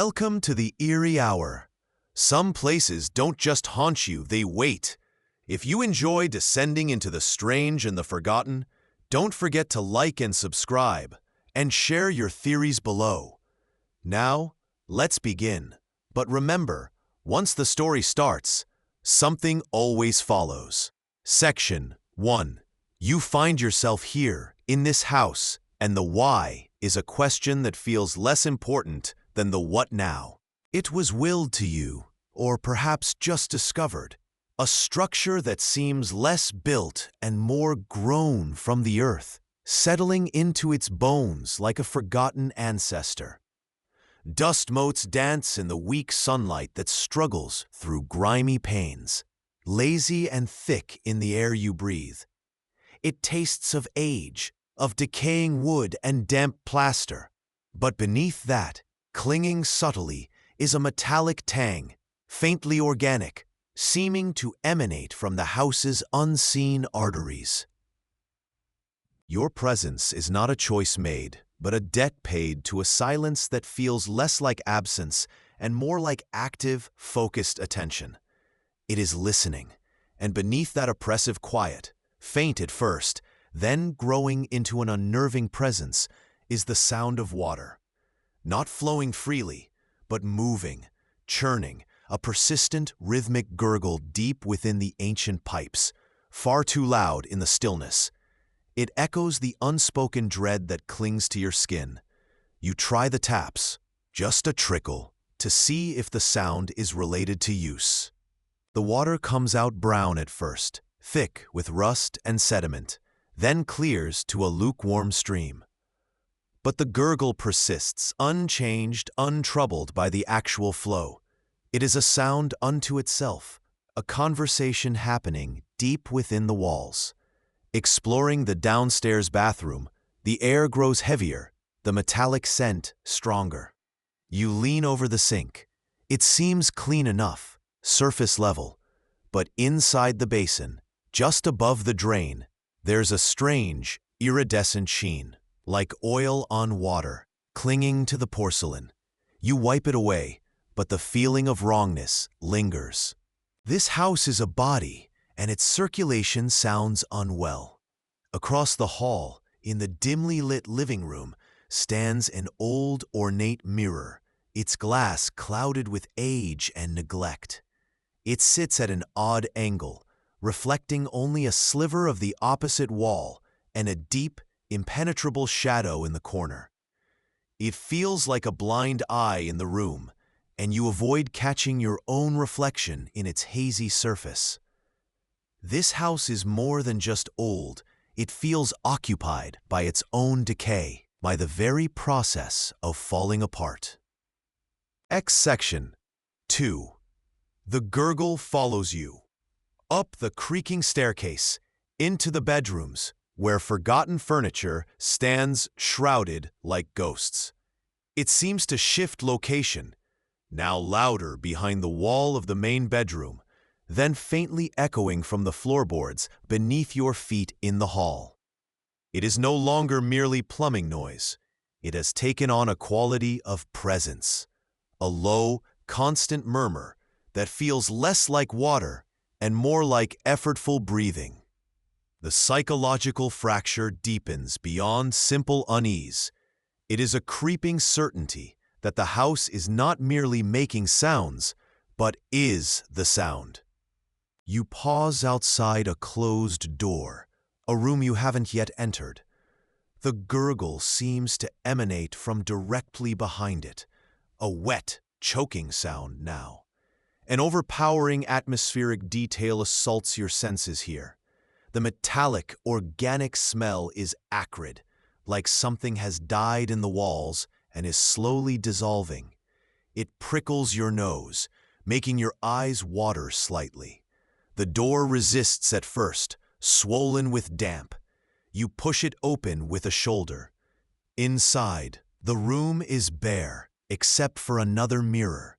Welcome to the eerie hour. Some places don't just haunt you, they wait. If you enjoy descending into the strange and the forgotten, don't forget to like and subscribe, and share your theories below. Now, let's begin. But remember, once the story starts, something always follows. Section 1. You find yourself here, in this house, and the why is a question that feels less important than the what now. It was willed to you, or perhaps just discovered, a structure that seems less built and more grown from the earth, settling into its bones like a forgotten ancestor. Dust motes dance in the weak sunlight that struggles through grimy panes, lazy and thick in the air you breathe. It tastes of age, of decaying wood and damp plaster, but beneath that, clinging subtly, is a metallic tang, faintly organic, seeming to emanate from the house's unseen arteries. Your presence is not a choice made, but a debt paid to a silence that feels less like absence and more like active, focused attention. It is listening, and beneath that oppressive quiet, faint at first, then growing into an unnerving presence, is the sound of water. Not flowing freely, but moving, churning, a persistent rhythmic gurgle deep within the ancient pipes, far too loud in the stillness. It echoes the unspoken dread that clings to your skin. You try the taps, just a trickle, to see if the sound is related to use. The water comes out brown at first, thick with rust and sediment, then clears to a lukewarm stream. But the gurgle persists, unchanged, untroubled by the actual flow. It is a sound unto itself, a conversation happening deep within the walls. Exploring the downstairs bathroom, the air grows heavier, the metallic scent stronger. You lean over the sink. It seems clean enough, surface level, but inside the basin, just above the drain, there's a strange, iridescent sheen. Like oil on water, clinging to the porcelain. You wipe it away, but the feeling of wrongness lingers. This house is a body, and its circulation sounds unwell. Across the hall, in the dimly lit living room, stands an old, ornate mirror, its glass clouded with age and neglect. It sits at an odd angle, reflecting only a sliver of the opposite wall and a deep, impenetrable shadow in the corner. It feels like a blind eye in the room, and you avoid catching your own reflection in its hazy surface. This house is more than just old, it feels occupied by its own decay, by the very process of falling apart. Section 2. The gurgle follows you. Up the creaking staircase, into the bedrooms, where forgotten furniture stands shrouded like ghosts. It seems to shift location, now louder behind the wall of the main bedroom, then faintly echoing from the floorboards beneath your feet in the hall. It is no longer merely plumbing noise. It has taken on a quality of presence, a low, constant murmur that feels less like water and more like effortful breathing. The psychological fracture deepens beyond simple unease. It is a creeping certainty that the house is not merely making sounds, but is the sound. You pause outside a closed door, a room you haven't yet entered. The gurgle seems to emanate from directly behind it, a wet, choking sound now. An overpowering atmospheric detail assaults your senses here. The metallic, organic smell is acrid, like something has died in the walls and is slowly dissolving. It prickles your nose, making your eyes water slightly. The door resists at first, swollen with damp. You push it open with a shoulder. Inside, the room is bare, except for another mirror.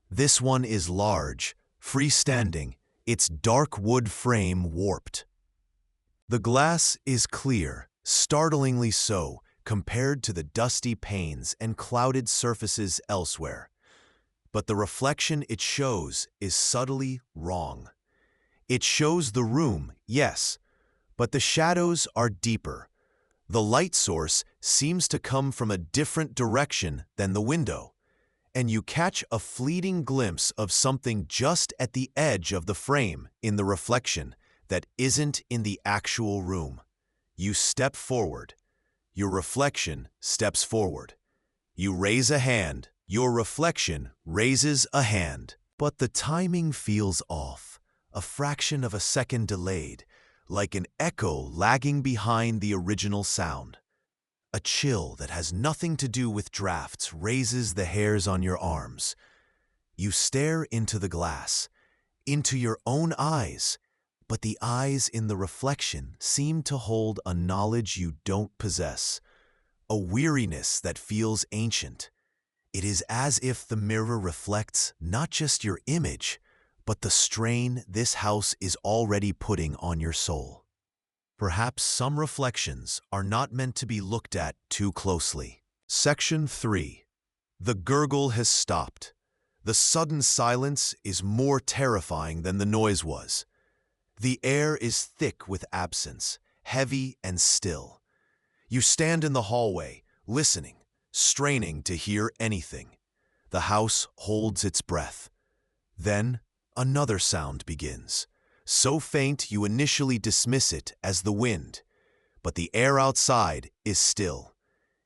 This one is large, freestanding, its dark wood frame warped. The glass is clear, startlingly so, compared to the dusty panes and clouded surfaces elsewhere. but the reflection it shows is subtly wrong. It shows the room, yes, but the shadows are deeper. The light source seems to come from a different direction than the window, and you catch a fleeting glimpse of something just at the edge of the frame in the reflection that isn't in the actual room. You step forward. Your reflection steps forward. You raise a hand. Your reflection raises a hand. But the timing feels off, a fraction of a second delayed, like an echo lagging behind the original sound. A chill that has nothing to do with drafts raises the hairs on your arms. You stare into the glass, into your own eyes, but the eyes in the reflection seem to hold a knowledge you don't possess, a weariness that feels ancient. It is as if the mirror reflects not just your image, but the strain this house is already putting on your soul. Perhaps some reflections are not meant to be looked at too closely. Section 3. The gurgle has stopped. The sudden silence is more terrifying than the noise was. The air is thick with absence, heavy and still. You stand in the hallway, listening, straining to hear anything. The house holds its breath. Then another sound begins, so faint you initially dismiss it as the wind. But the air outside is still.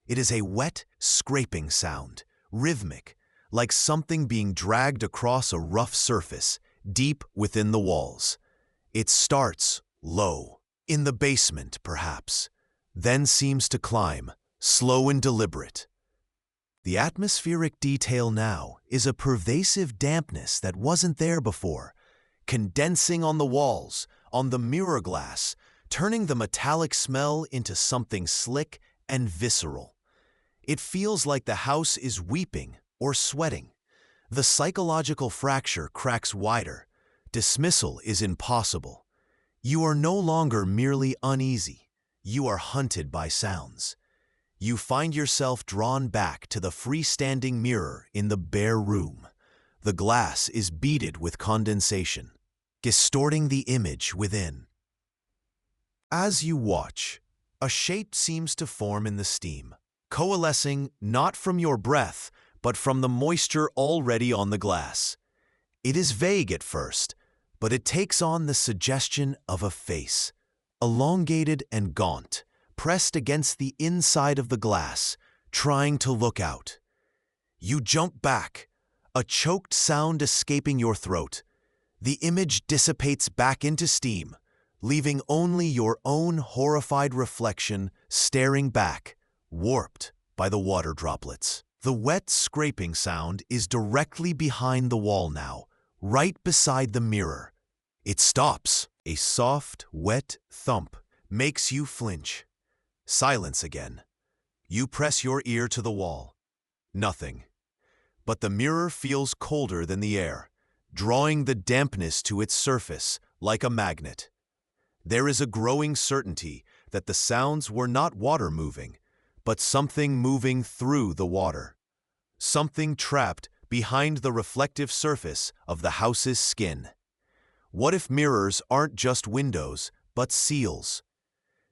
It is a wet, scraping sound, rhythmic, like something being dragged across a rough surface, deep within the walls. It starts low, in the basement perhaps, then seems to climb, slow and deliberate. The atmospheric detail now is a pervasive dampness that wasn't there before, condensing on the walls, on the mirror glass, turning the metallic smell into something slick and visceral. It feels like the house is weeping or sweating. The psychological fracture cracks wider. Dismissal is impossible. You are no longer merely uneasy. You are hunted by sounds. You find yourself drawn back to the freestanding mirror in the bare room. The glass is beaded with condensation, distorting the image within. As you watch, a shape seems to form in the steam, coalescing not from your breath, but from the moisture already on the glass. It is vague at first, but it takes on the suggestion of a face, elongated and gaunt, pressed against the inside of the glass, trying to look out. You jump back, a choked sound escaping your throat. The image dissipates back into steam, leaving only your own horrified reflection staring back, warped by the water droplets. The wet scraping sound is directly behind the wall now, right beside the mirror. It stops. A soft, wet thump makes you flinch. Silence again. You press your ear to the wall. Nothing. But the mirror feels colder than the air, drawing the dampness to its surface like a magnet. There is a growing certainty that the sounds were not water moving, but something moving through the water. Something trapped behind the reflective surface of the house's skin. What if mirrors aren't just windows, but seals?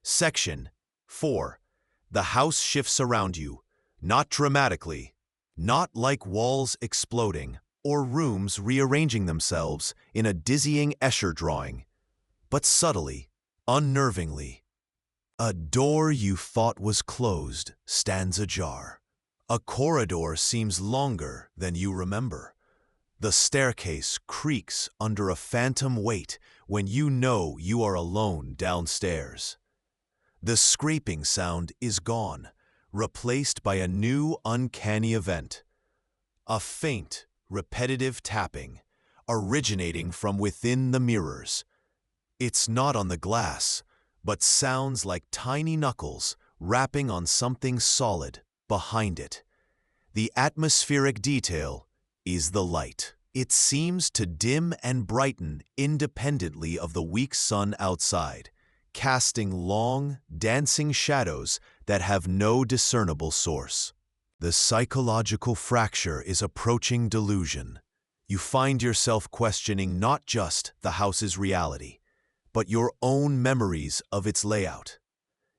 Section 4. The house shifts around you, not dramatically, not like walls exploding or rooms rearranging themselves in a dizzying Escher drawing, but subtly, unnervingly. A door you thought was closed stands ajar. A corridor seems longer than you remember. The staircase creaks under a phantom weight when you know you are alone downstairs. The scraping sound is gone, replaced by a new uncanny event. A faint, repetitive tapping, originating from within the mirrors. It's not on the glass, but sounds like tiny knuckles rapping on something solid behind it. The atmospheric detail is the light. It seems to dim and brighten independently of the weak sun outside, casting long, dancing shadows that have no discernible source. The psychological fracture is approaching delusion. You find yourself questioning not just the house's reality, but your own memories of its layout.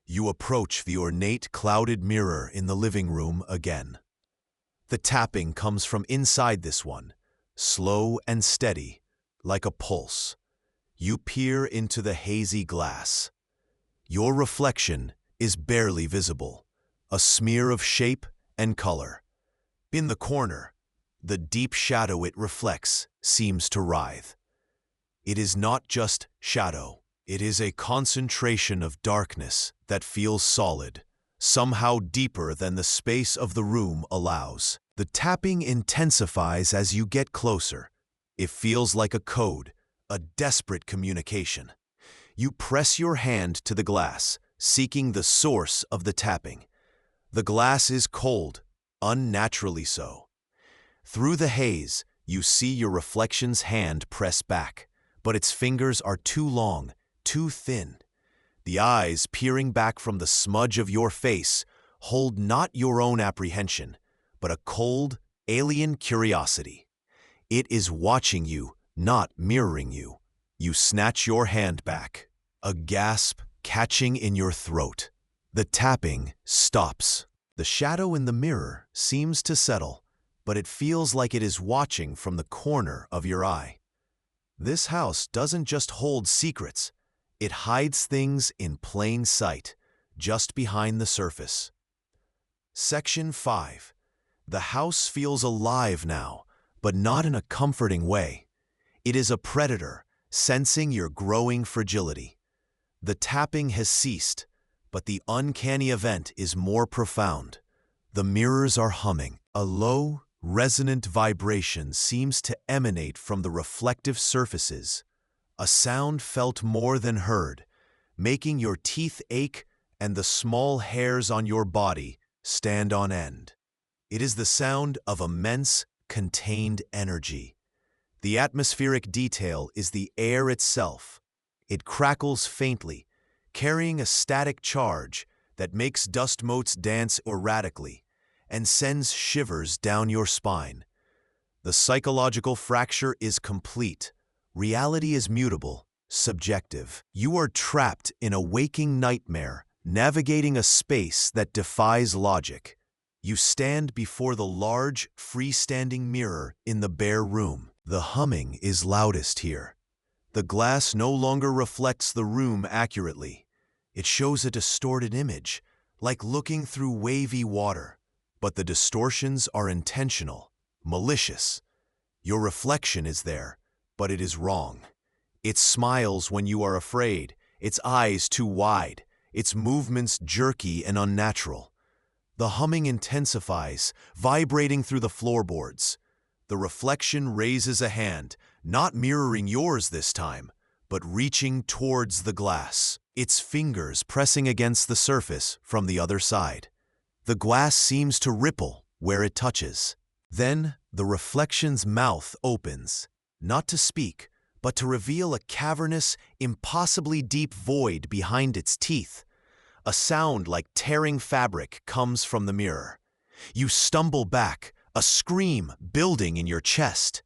You approach the ornate clouded mirror in the living room again. The tapping comes from inside this one, slow and steady, like a pulse. You peer into the hazy glass. Your reflection is barely visible, a smear of shape and color. In the corner, the deep shadow it reflects seems to writhe. It is not just shadow, it is a concentration of darkness that feels solid, somehow deeper than the space of the room allows. The tapping intensifies as you get closer. It feels like a code, a desperate communication. You press your hand to the glass, seeking the source of the tapping. The glass is cold, unnaturally so. Through the haze, you see your reflection's hand press back, but its fingers are too long, too thin. The eyes peering back from the smudge of your face hold not your own apprehension, but a cold, alien curiosity. It is watching you, not mirroring you. You snatch your hand back, a gasp catching in your throat. The tapping stops. The shadow in the mirror seems to settle, but it feels like it is watching from the corner of your eye. This house doesn't just hold secrets, it hides things in plain sight, just behind the surface. Section 5. The house feels alive now, but not in a comforting way. It is a predator, sensing your growing fragility. The tapping has ceased, but the uncanny event is more profound. The mirrors are humming. A low, resonant vibration seems to emanate from the reflective surfaces, a sound felt more than heard, making your teeth ache and the small hairs on your body stand on end. It is the sound of immense, contained energy. The atmospheric detail is the air itself. It crackles faintly, carrying a static charge that makes dust motes dance erratically and sends shivers down your spine. The psychological fracture is complete. Reality is mutable, subjective. You are trapped in a waking nightmare, navigating a space that defies logic. You stand before the large, freestanding mirror in the bare room. The humming is loudest here. The glass no longer reflects the room accurately. It shows a distorted image, like looking through wavy water. But the distortions are intentional, malicious. Your reflection is there, but it is wrong. It smiles when you are afraid, its eyes too wide, its movements jerky and unnatural. The humming intensifies, vibrating through the floorboards. The reflection raises a hand, not mirroring yours this time, but reaching towards the glass, its fingers pressing against the surface from the other side. The glass seems to ripple where it touches. Then the reflection's mouth opens, not to speak, but to reveal a cavernous, impossibly deep void behind its teeth. A sound like tearing fabric comes from the mirror. You stumble back, a scream building in your chest.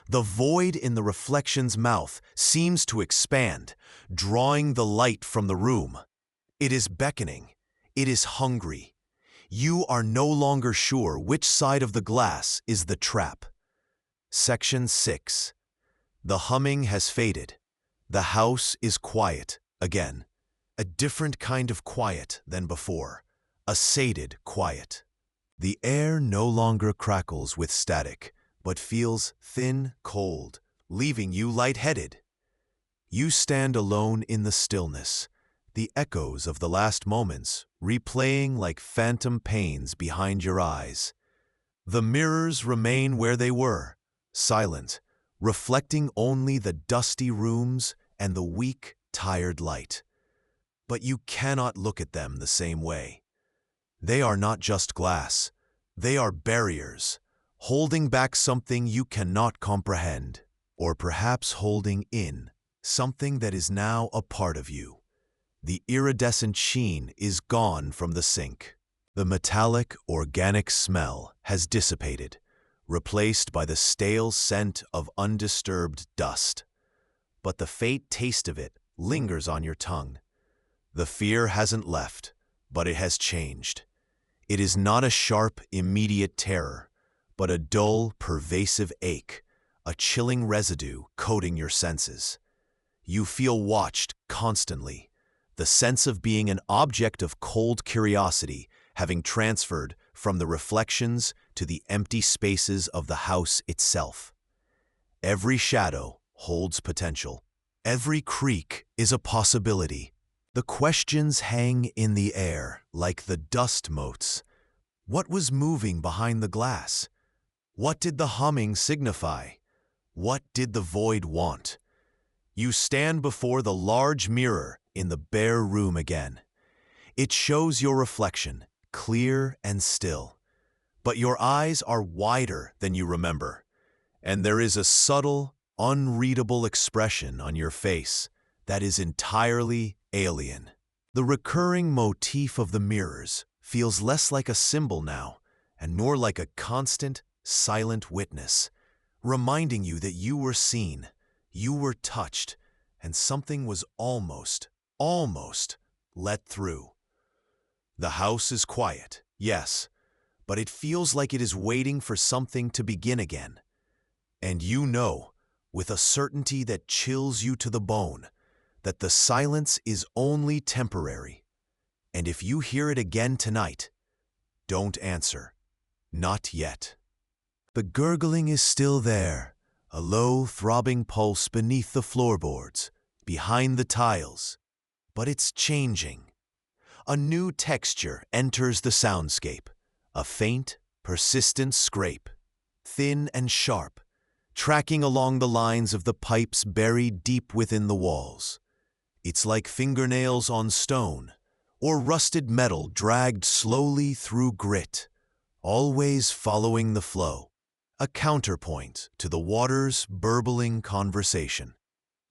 The void in the reflection's mouth seems to expand, drawing the light from the room. It is beckoning. It is hungry. You are no longer sure which side of the glass is the trap. Section 6. The humming has faded. The house is quiet again. A different kind of quiet than before. A sated quiet. The air no longer crackles with static, but feels thin, cold, leaving you lightheaded. You stand alone in the stillness, the echoes of the last moments replaying like phantom pains behind your eyes. The mirrors remain where they were, silent, reflecting only the dusty rooms and the weak, tired light. But you cannot look at them the same way. They are not just glass. They are barriers, holding back something you cannot comprehend, or perhaps holding in something that is now a part of you. The iridescent sheen is gone from the sink. The metallic, organic smell has dissipated, replaced by the stale scent of undisturbed dust. But the faint taste of it lingers on your tongue. The fear hasn't left, but it has changed. It is not a sharp, immediate terror, but a dull, pervasive ache, a chilling residue coating your senses. You feel watched constantly, the sense of being an object of cold curiosity having transferred from the reflections to the empty spaces of the house itself. Every shadow holds potential. Every creak is a possibility. The questions hang in the air like the dust motes. What was moving behind the glass? What did the humming signify? What did the void want? You stand before the large mirror in the bare room again. It shows your reflection, clear and still. But your eyes are wider than you remember, and there is a subtle, unreadable expression on your face that is entirely alien. The recurring motif of the mirrors feels less like a symbol now and more like a constant, silent witness, reminding you that you were seen, you were touched, and something was almost let through. The house is quiet, yes, but it feels like it is waiting for something to begin again. And you know, with a certainty that chills you to the bone, that the silence is only temporary. And if you hear it again tonight, don't answer. Not yet. The gurgling is still there, a low, throbbing pulse beneath the floorboards, behind the tiles. But it's changing. A new texture enters the soundscape, a faint, persistent scrape, thin and sharp, tracking along the lines of the pipes buried deep within the walls. It's like fingernails on stone, or rusted metal dragged slowly through grit, always following the flow, a counterpoint to the water's burbling conversation.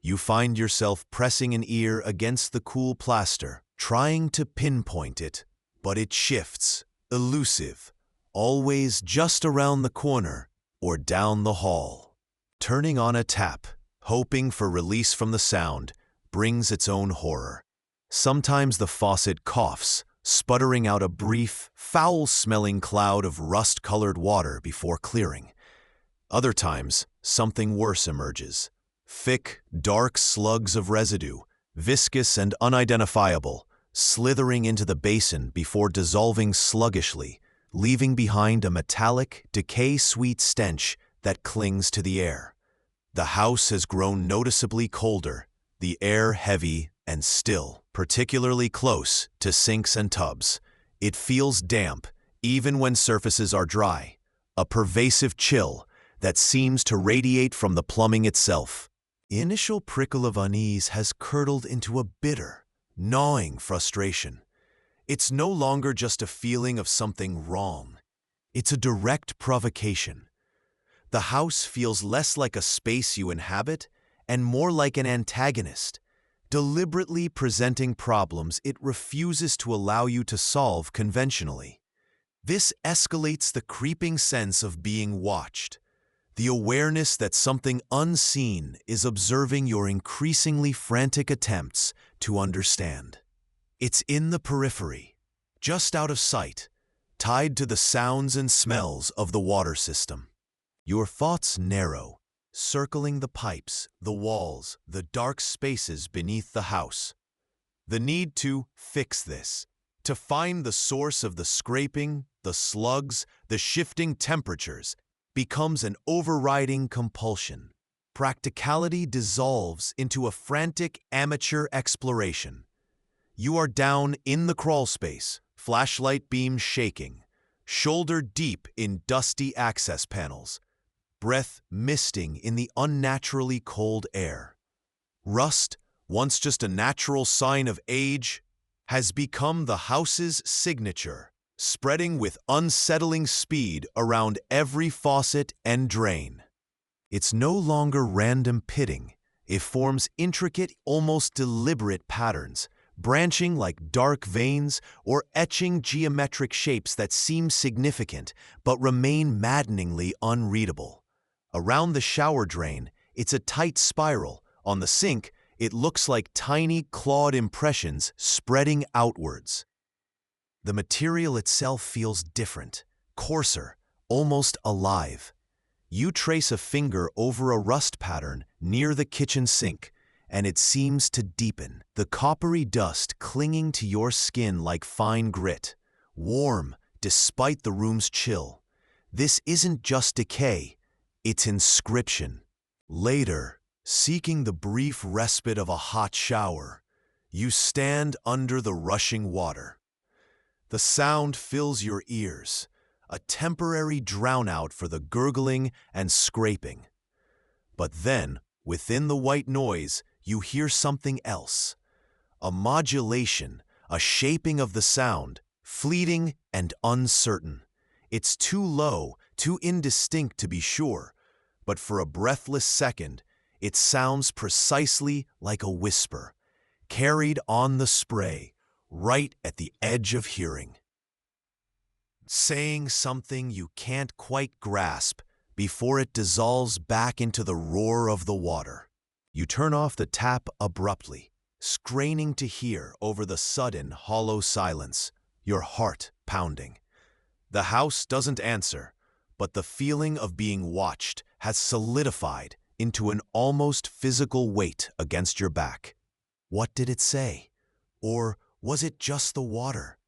You find yourself pressing an ear against the cool plaster, trying to pinpoint it, but it shifts, elusive, always just around the corner or down the hall. Turning on a tap, hoping for release from the sound, brings its own horror. Sometimes the faucet coughs, sputtering out a brief, foul-smelling cloud of rust-colored water before clearing. Other times, something worse emerges. Thick, dark slugs of residue, viscous and unidentifiable, slithering into the basin before dissolving sluggishly, leaving behind a metallic, decay-sweet stench that clings to the air. The house has grown noticeably colder, the air heavy and still, particularly close to sinks and tubs. It feels damp, even when surfaces are dry, a pervasive chill that seems to radiate from the plumbing itself. The initial prickle of unease has curdled into a bitter, gnawing frustration. It's no longer just a feeling of something wrong. It's a direct provocation. The house feels less like a space you inhabit and more like an antagonist, deliberately presenting problems it refuses to allow you to solve conventionally. This escalates the creeping sense of being watched, the awareness that something unseen is observing your increasingly frantic attempts to understand. It's in the periphery, just out of sight, tied to the sounds and smells of the water system. Your thoughts narrow, circling the pipes, the walls, the dark spaces beneath the house. The need to fix this, to find the source of the scraping, the slugs, the shifting temperatures, becomes an overriding compulsion. Practicality dissolves into a frantic amateur exploration. You are down in the crawlspace, flashlight beams shaking, shoulder deep in dusty access panels, breath misting in the unnaturally cold air. Rust, once just a natural sign of age, has become the house's signature, spreading with unsettling speed around every faucet and drain. It's no longer random pitting. It forms intricate, almost deliberate patterns, branching like dark veins or etching geometric shapes that seem significant but remain maddeningly unreadable. Around the shower drain, it's a tight spiral. On the sink, it looks like tiny clawed impressions spreading outwards. The material itself feels different, coarser, almost alive. You trace a finger over a rust pattern near the kitchen sink, and it seems to deepen, the coppery dust clinging to your skin like fine grit, warm despite the room's chill. This isn't just decay, it's inscription. Later, seeking the brief respite of a hot shower, you stand under the rushing water. The sound fills your ears, a temporary drownout for the gurgling and scraping. But then, within the white noise, you hear something else. A modulation, a shaping of the sound, fleeting and uncertain. It's too low, too indistinct to be sure, but for a breathless second, it sounds precisely like a whisper, carried on the spray, right at the edge of hearing. Saying something you can't quite grasp before it dissolves back into the roar of the water. You turn off the tap abruptly, straining to hear over the sudden hollow silence, your heart pounding. The house doesn't answer, but the feeling of being watched has solidified into an almost physical weight against your back. What did it say? Or was it just the water?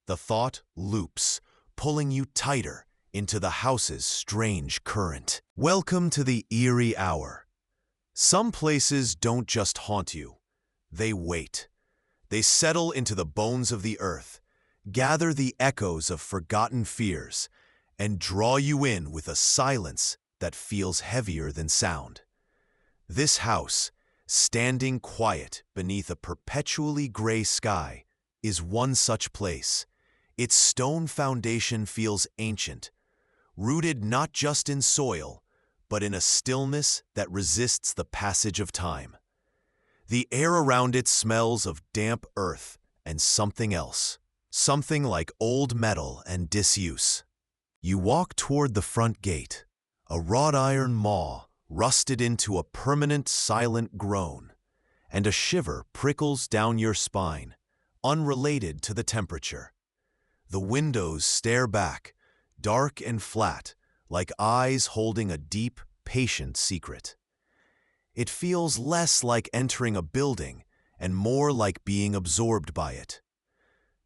The thought loops, pulling you tighter into the house's strange current. Welcome to the eerie hour. Some places don't just haunt you, they wait. They settle into the bones of the earth, gather the echoes of forgotten fears, and draw you in with a silence that feels heavier than sound. This house, standing quiet beneath a perpetually gray sky, is one such place. Its stone foundation feels ancient, rooted not just in soil, but in a stillness that resists the passage of time. The air around it smells of damp earth and something else, something like old metal and disuse. You walk toward the front gate, a wrought iron maw rusted into a permanent silent groan, and a shiver prickles down your spine, unrelated to the temperature. The windows stare back, dark and flat, like eyes holding a deep, patient secret. It feels less like entering a building and more like being absorbed by it.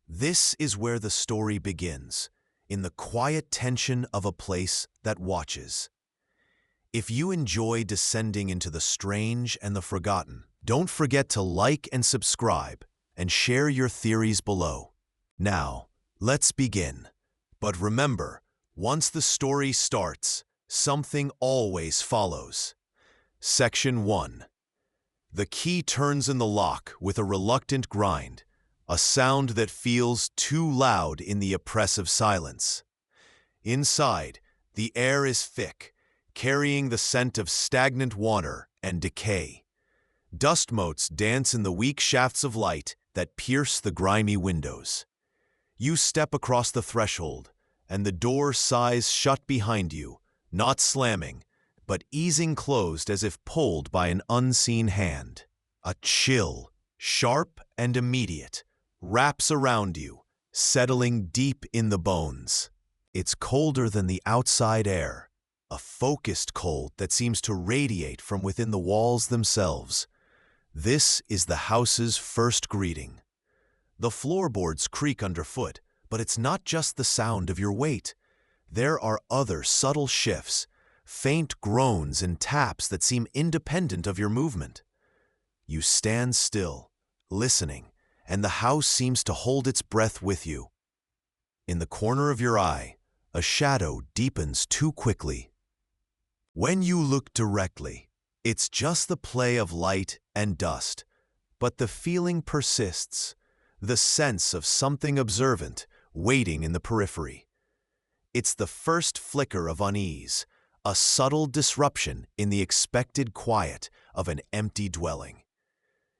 This is where the story begins, in the quiet tension of a place that watches. If you enjoy descending into the strange and the forgotten, don't forget to like and subscribe and share your theories below. Now, let's begin. But remember, once the story starts, something always follows. Section 1. The key turns in the lock with a reluctant grind, a sound that feels too loud in the oppressive silence. Inside, the air is thick, carrying the scent of stagnant water and decay. Dust motes dance in the weak shafts of light that pierce the grimy windows. You step across the threshold, and the door sighs shut behind you, not slamming, but easing closed as if pulled by an unseen hand. A chill, sharp and immediate, wraps around you, settling deep in the bones. It's colder than the outside air, a focused cold that seems to radiate from within the walls themselves. This is the house's first greeting. The floorboards creak underfoot, but it's not just the sound of your weight. There are other subtle shifts, faint groans and taps that seem independent of your movement. You stand still, listening, and the house seems to hold its breath with you. In the corner of your eye, a shadow deepens too quickly. When you look directly, it's just the play of light and dust, but the feeling persists, the sense of something observant waiting in the periphery. It's the first flicker of unease, a subtle disruption in the expected quiet of an empty dwelling.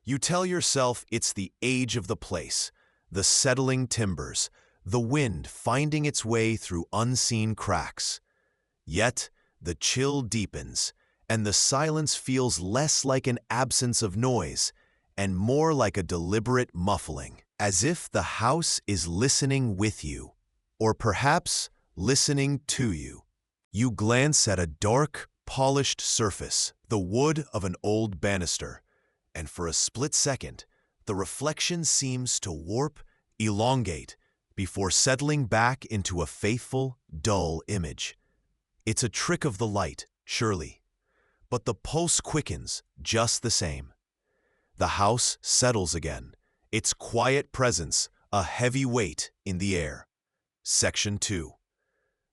You tell yourself it's the age of the place, the settling timbers, the wind finding its way through unseen cracks. Yet, the chill deepens, and the silence feels less like an absence of noise and more like a deliberate muffling, as if the house is listening with you, or perhaps listening to you. You glance at a dark, polished surface, the wood of an old banister, and for a split second, the reflection seems to warp, elongate, before settling back into a faithful, dull image. It's a trick of the light, surely, but the pulse quickens just the same. The house settles again, its quiet presence a heavy weight in the air. Section 2.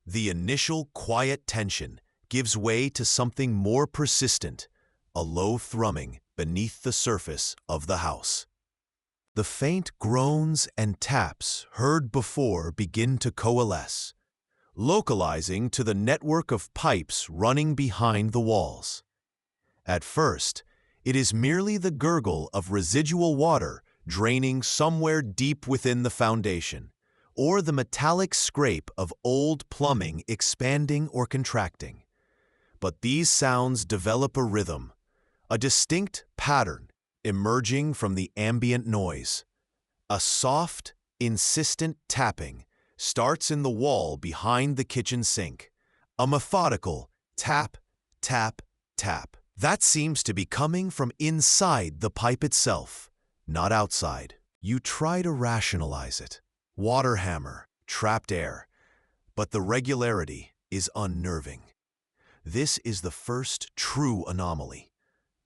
The initial quiet tension gives way to something more persistent, a low thrumming beneath the surface of the house. The faint groans and taps heard before begin to coalesce, localizing to the network of pipes running behind the walls. At first, it is merely the gurgle of residual water draining somewhere deep within the foundation, or the metallic scrape of old plumbing expanding or contracting. But these sounds develop a rhythm, a distinct pattern emerging from the ambient noise. A soft, insistent tapping starts in the wall behind the kitchen sink, a methodical tap, tap, tap. That seems to be coming from inside the pipe itself, not outside. You try to rationalize it. Water hammer, trapped air. But the regularity is unnerving. This is the first true anomaly.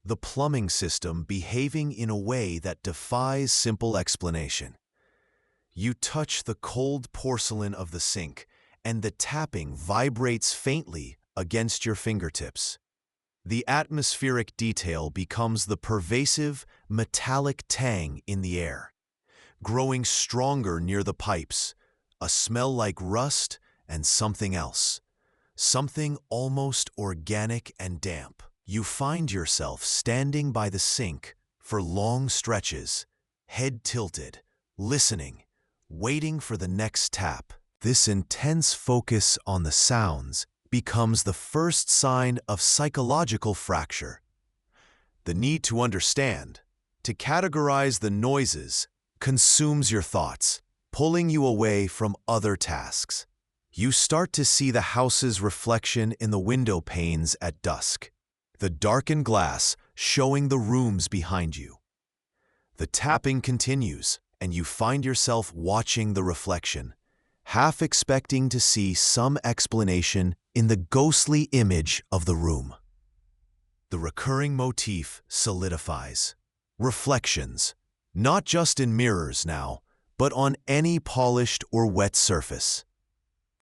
The plumbing system behaving in a way that defies simple explanation. You touch the cold porcelain of the sink, and the tapping vibrates faintly against your fingertips. The atmospheric detail becomes the pervasive, metallic tang in the air, growing stronger near the pipes, a smell like rust and something else, something almost organic and damp. You find yourself standing by the sink for long stretches, head tilted, listening, waiting for the next tap. This intense focus on the sounds becomes the first sign of psychological fracture. The need to understand, to categorize the noises, consumes your thoughts, pulling you away from other tasks. You start to see the house's reflection in the window panes at dusk, the darkened glass showing the rooms behind you. The tapping continues, and you find yourself watching the reflection, half expecting to see some explanation in the ghostly image of the room. The recurring motif solidifies. Reflections, not just in mirrors now, but on any polished or wet surface.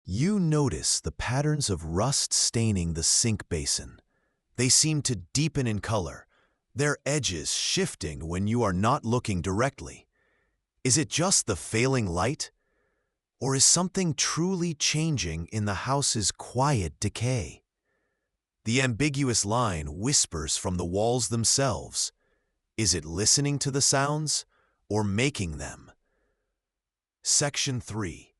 You notice the patterns of rust staining the sink basin. They seem to deepen in color, their edges shifting when you are not looking directly. Is it just the failing light? Or is something truly changing in the house's quiet decay? The ambiguous line whispers from the walls themselves. Is it listening to the sounds or making them? Section 3.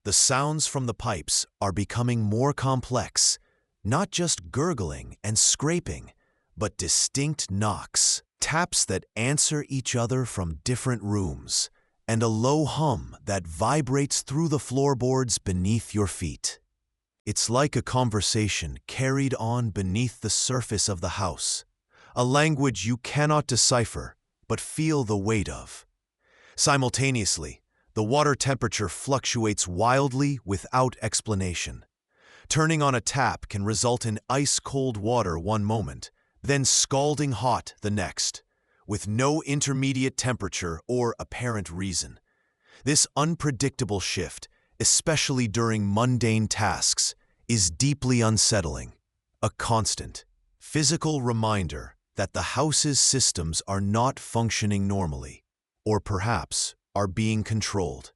The sounds from the pipes are becoming more complex, not just gurgling and scraping, but distinct knocks, taps that answer each other from different rooms, and a low hum that vibrates through the floorboards beneath your feet. It's like a conversation carried on beneath the surface of the house, a language you cannot decipher but feel the weight of. Simultaneously, the water temperature fluctuates wildly without explanation. Turning on a tap can result in ice-cold water one moment, then scalding hot the next, with no intermediate temperature or apparent reason. This unpredictable shift, especially during mundane tasks, is deeply unsettling, a constant, physical reminder that the house's systems are not functioning normally, or perhaps are being controlled.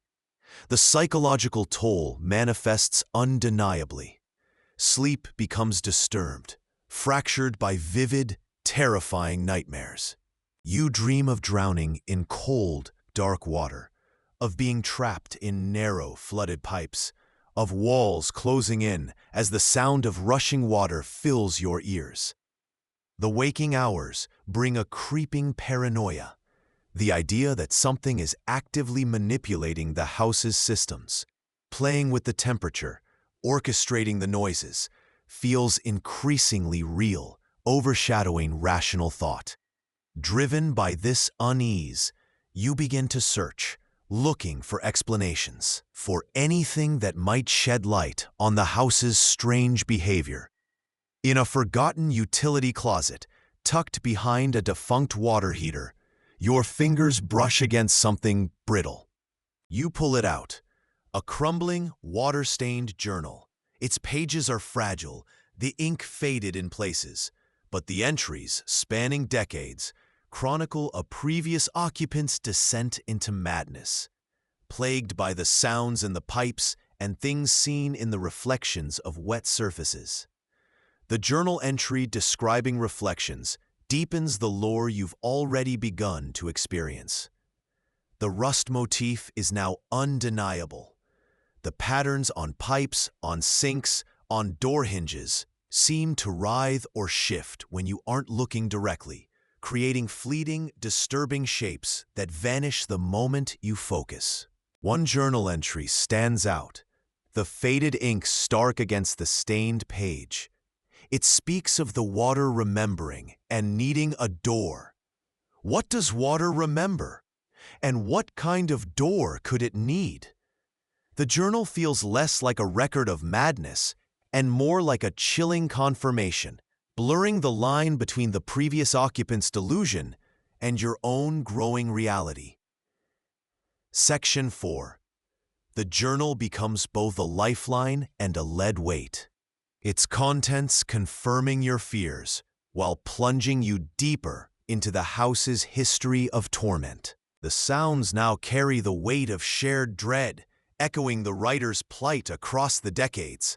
The psychological toll manifests undeniably. Sleep becomes disturbed, fractured by vivid, terrifying nightmares. You dream of drowning in cold, dark water, of being trapped in narrow, flooded pipes, of walls closing in as the sound of rushing water fills your ears. The waking hours bring a creeping paranoia, the idea that something is actively manipulating the house's systems, playing with the temperature, orchestrating the noises, feels increasingly real, overshadowing rational thought. Driven by this unease, you begin to search, looking for explanations, for anything that might shed light on the house's strange behavior. In a forgotten utility closet, tucked behind a defunct water heater, your fingers brush against something brittle. You pull it out, a crumbling, water-stained journal. Its pages are fragile, the ink faded in places, but the entries, spanning decades, chronicle a previous occupant's descent into madness, plagued by the sounds in the pipes and things seen in the reflections of wet surfaces. The journal entry describing reflections deepens the lore you've already begun to experience. The rust motif is now undeniable. The patterns on pipes, on sinks, on door hinges seem to writhe or shift when you aren't looking directly, creating fleeting, disturbing shapes that vanish the moment you focus. One journal entry stands out, the faded ink stark against the stained page. It speaks of the water remembering and needing a door. What does water remember? And what kind of door could it need? The journal feels less like a record of madness and more like a chilling confirmation, blurring the line between the previous occupant's delusion and your own growing reality. Section 4. The journal becomes both a lifeline and a lead weight. Its contents confirming your fears while plunging you deeper into the house's history of torment. The sounds now carry the weight of shared dread, echoing the writer's plight across the decades.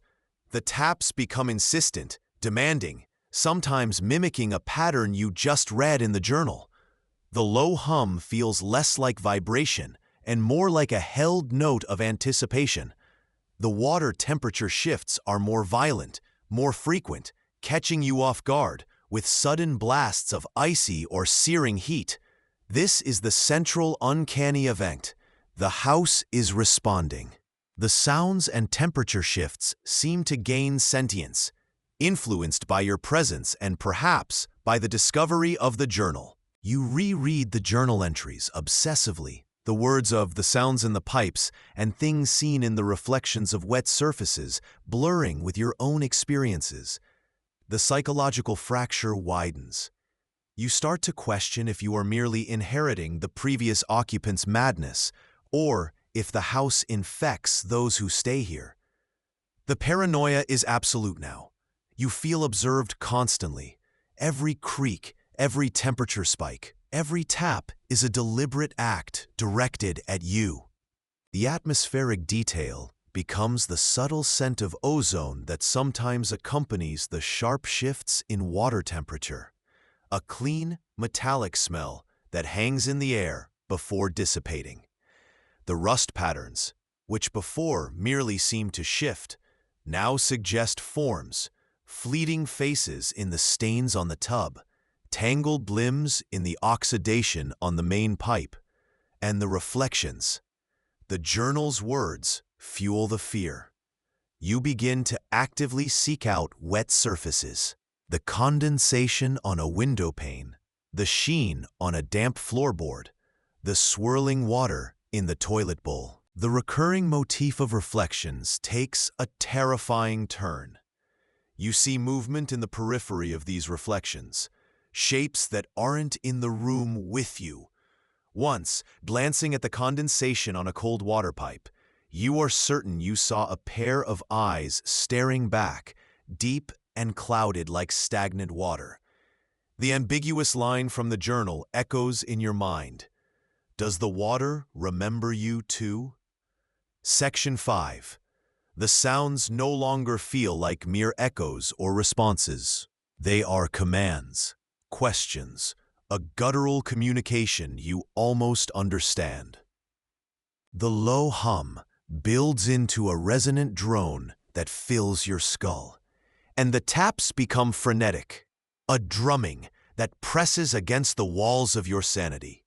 The taps become insistent, demanding, sometimes mimicking a pattern you just read in the journal. The low hum feels less like vibration and more like a held note of anticipation. The water temperature shifts are more violent, more frequent, catching you off guard with sudden blasts of icy or searing heat. This is the central uncanny event. The house is responding. The sounds and temperature shifts seem to gain sentience, influenced by your presence and perhaps by the discovery of the journal. You reread the journal entries obsessively, the words of the sounds in the pipes and things seen in the reflections of wet surfaces blurring with your own experiences. The psychological fracture widens. You start to question if you are merely inheriting the previous occupant's madness, or if the house infects those who stay here. The paranoia is absolute now. You feel observed constantly. Every creak, every temperature spike, every tap is a deliberate act directed at you. The atmospheric detail becomes the subtle scent of ozone that sometimes accompanies the sharp shifts in water temperature. A clean, metallic smell that hangs in the air before dissipating. The rust patterns, which before merely seemed to shift, now suggest forms, fleeting faces in the stains on the tub, tangled limbs in the oxidation on the main pipe, and the reflections. The journal's words fuel the fear. You begin to actively seek out wet surfaces. The condensation on a window pane, the sheen on a damp floorboard, the swirling water in the toilet bowl. The recurring motif of reflections takes a terrifying turn. You see movement in the periphery of these reflections, shapes that aren't in the room with you. Once, glancing at the condensation on a cold water pipe, you are certain you saw a pair of eyes staring back, deep and clouded like stagnant water. The ambiguous line from the journal echoes in your mind. Does the water remember you too? Section 5. The sounds no longer feel like mere echoes or responses. They are commands, questions, a guttural communication you almost understand. The low hum builds into a resonant drone that fills your skull, and the taps become frenetic, a drumming that presses against the walls of your sanity.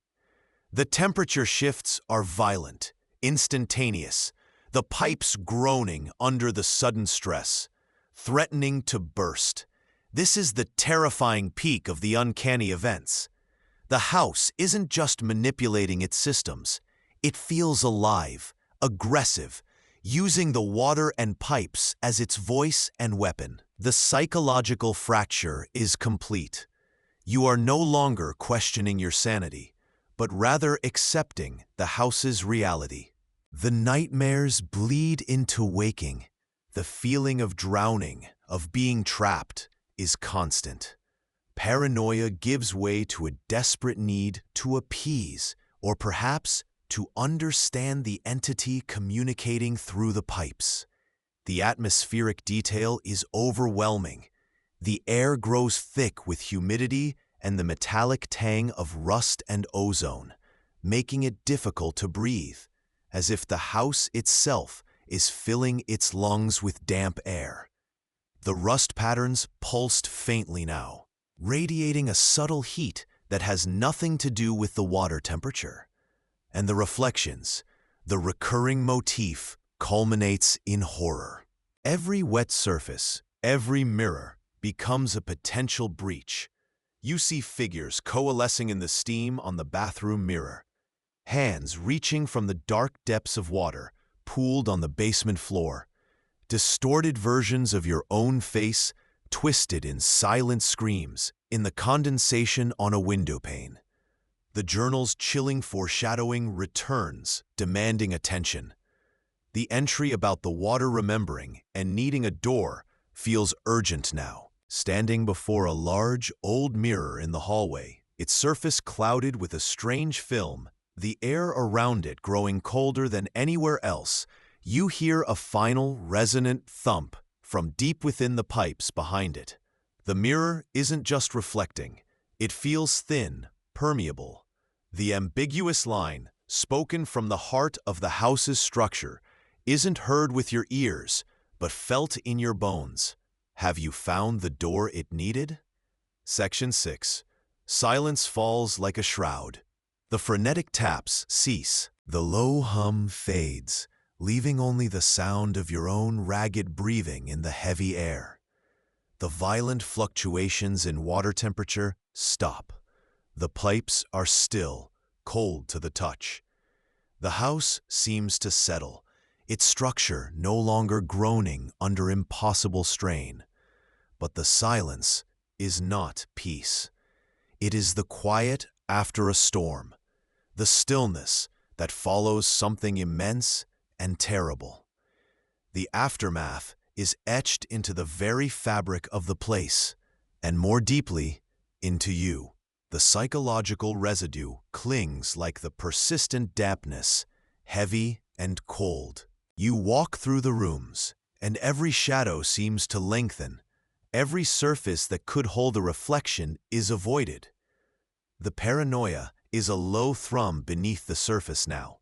The temperature shifts are violent, instantaneous, the pipes groaning under the sudden stress, threatening to burst. This is the terrifying peak of the uncanny events. The house isn't just manipulating its systems. It feels alive, aggressive, using the water and pipes as its voice and weapon. The psychological fracture is complete. You are no longer questioning your sanity, but rather accepting the house's reality. The nightmares bleed into waking. The feeling of drowning, of being trapped, is constant. Paranoia gives way to a desperate need to appease, or perhaps to understand the entity communicating through the pipes. The atmospheric detail is overwhelming. The air grows thick with humidity and the metallic tang of rust and ozone, making it difficult to breathe, as if the house itself is filling its lungs with damp air. The rust patterns pulsed faintly now, radiating a subtle heat that has nothing to do with the water temperature. And the reflections, the recurring motif, culminates in horror. Every wet surface, every mirror, becomes a potential breach. You see figures coalescing in the steam on the bathroom mirror, hands reaching from the dark depths of water pooled on the basement floor, distorted versions of your own face twisted in silent screams in the condensation on a windowpane. The journal's chilling foreshadowing returns, demanding attention. The entry about the water remembering and needing a door feels urgent now. Standing before a large, old mirror in the hallway, its surface clouded with a strange film, the air around it growing colder than anywhere else, you hear a final, resonant thump from deep within the pipes behind it. The mirror isn't just reflecting. It feels thin, permeable. The ambiguous line, spoken from the heart of the house's structure, isn't heard with your ears, but felt in your bones. Have you found the door it needed? Section 6. Silence falls like a shroud. The frenetic taps cease. The low hum fades, leaving only the sound of your own ragged breathing in the heavy air. The violent fluctuations in water temperature stop. The pipes are still, cold to the touch. The house seems to settle, its structure no longer groaning under impossible strain. But the silence is not peace. It is the quiet after a storm, the stillness that follows something immense and terrible. The aftermath is etched into the very fabric of the place, and more deeply, into you. The psychological residue clings like the persistent dampness, heavy and cold. You walk through the rooms, and every shadow seems to lengthen. Every surface that could hold a reflection is avoided. The paranoia is a low thrum beneath the surface now,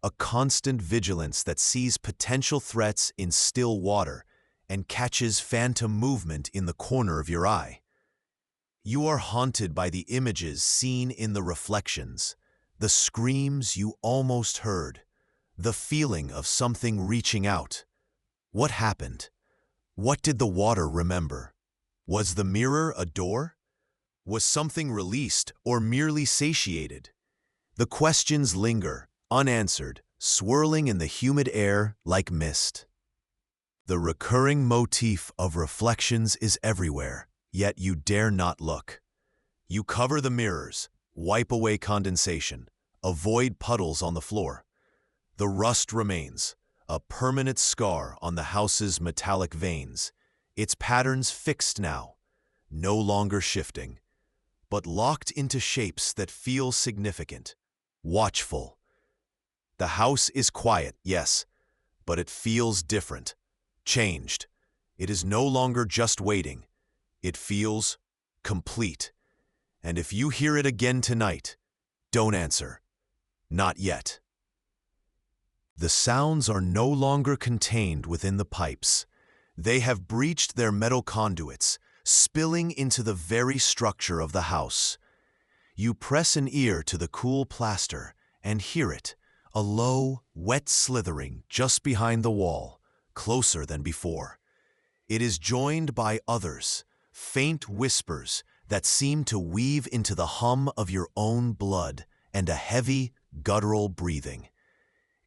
a constant vigilance that sees potential threats in still water and catches phantom movement in the corner of your eye. You are haunted by the images seen in the reflections, the screams you almost heard, the feeling of something reaching out. What happened? What did the water remember? Was the mirror a door? Was something released or merely satiated? The questions linger, unanswered, swirling in the humid air like mist. The recurring motif of reflections is everywhere, yet you dare not look. You cover the mirrors, wipe away condensation, avoid puddles on the floor. The rust remains, a permanent scar on the house's metallic veins, its patterns fixed now, no longer shifting, but locked into shapes that feel significant, watchful. The house is quiet, yes, but it feels different, changed. It is no longer just waiting. It feels complete. And if you hear it again tonight, don't answer. Not yet. The sounds are no longer contained within the pipes. They have breached their metal conduits, spilling into the very structure of the house. You press an ear to the cool plaster and hear it, a low, wet slithering just behind the wall, closer than before. It is joined by others, faint whispers that seem to weave into the hum of your own blood and a heavy, guttural breathing.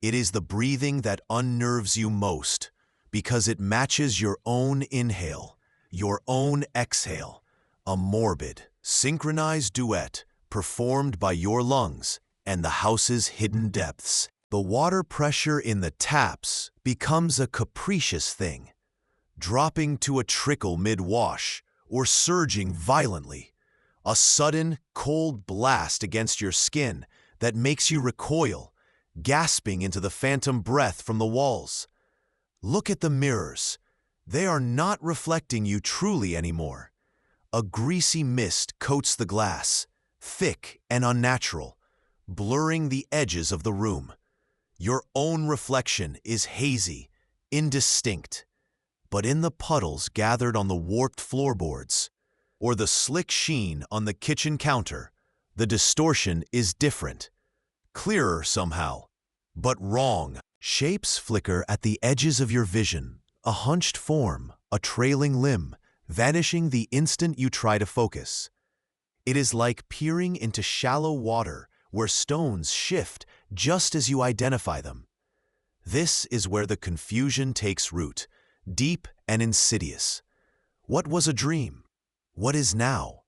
It is the breathing that unnerves you most because it matches your own inhale, your own exhale, a morbid, synchronized duet performed by your lungs and the house's hidden depths. The water pressure in the taps becomes a capricious thing, dropping to a trickle mid-wash or surging violently, a sudden, cold blast against your skin that makes you recoil, gasping into the phantom breath from the walls. Look at the mirrors. They are not reflecting you truly anymore. A greasy mist coats the glass, thick and unnatural, blurring the edges of the room. Your own reflection is hazy, indistinct, but in the puddles gathered on the warped floorboards, or the slick sheen on the kitchen counter, the distortion is different. Clearer somehow, but wrong. Shapes flicker at the edges of your vision, a hunched form, a trailing limb, vanishing the instant you try to focus. It is like peering into shallow water where stones shift just as you identify them. This is where the confusion takes root, deep and insidious. What was a dream? What is now?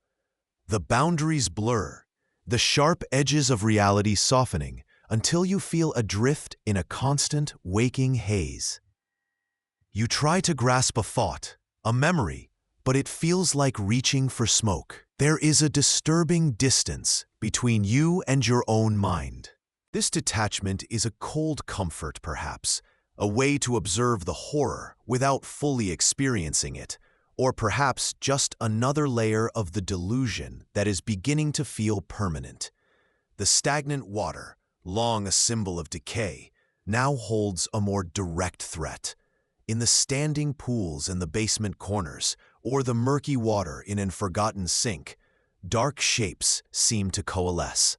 The boundaries blur, the sharp edges of reality softening until you feel adrift in a constant, waking haze. You try to grasp a thought, a memory, but it feels like reaching for smoke. There is a disturbing distance between you and your own mind. This detachment is a cold comfort, perhaps, a way to observe the horror without fully experiencing it, or perhaps just another layer of the delusion that is beginning to feel permanent. The stagnant water, long a symbol of decay, now holds a more direct threat. In the standing pools in the basement corners, or the murky water in an forgotten sink, dark shapes seem to coalesce.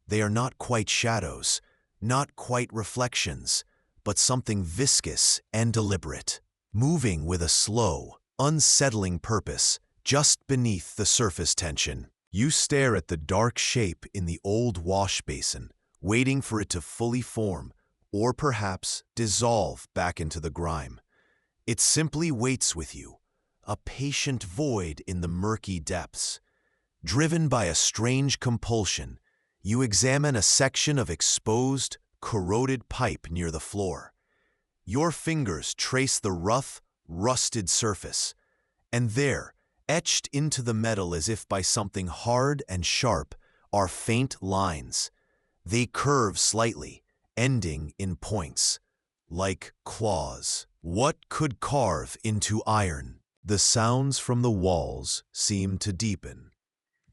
They are not quite shadows, not quite reflections, but something viscous and deliberate, moving with a slow, unsettling purpose just beneath the surface tension. You stare at the dark shape in the old wash basin, waiting for it to fully form, or perhaps dissolve back into the grime. It simply waits with you, a patient void in the murky depths. Driven by a strange compulsion, you examine a section of exposed, corroded pipe near the floor. Your fingers trace the rough, rusted surface, and there, etched into the metal as if by something hard and sharp, are faint lines. They curve slightly, ending in points, like claws. What could carve into iron? The sounds from the walls seem to deepen,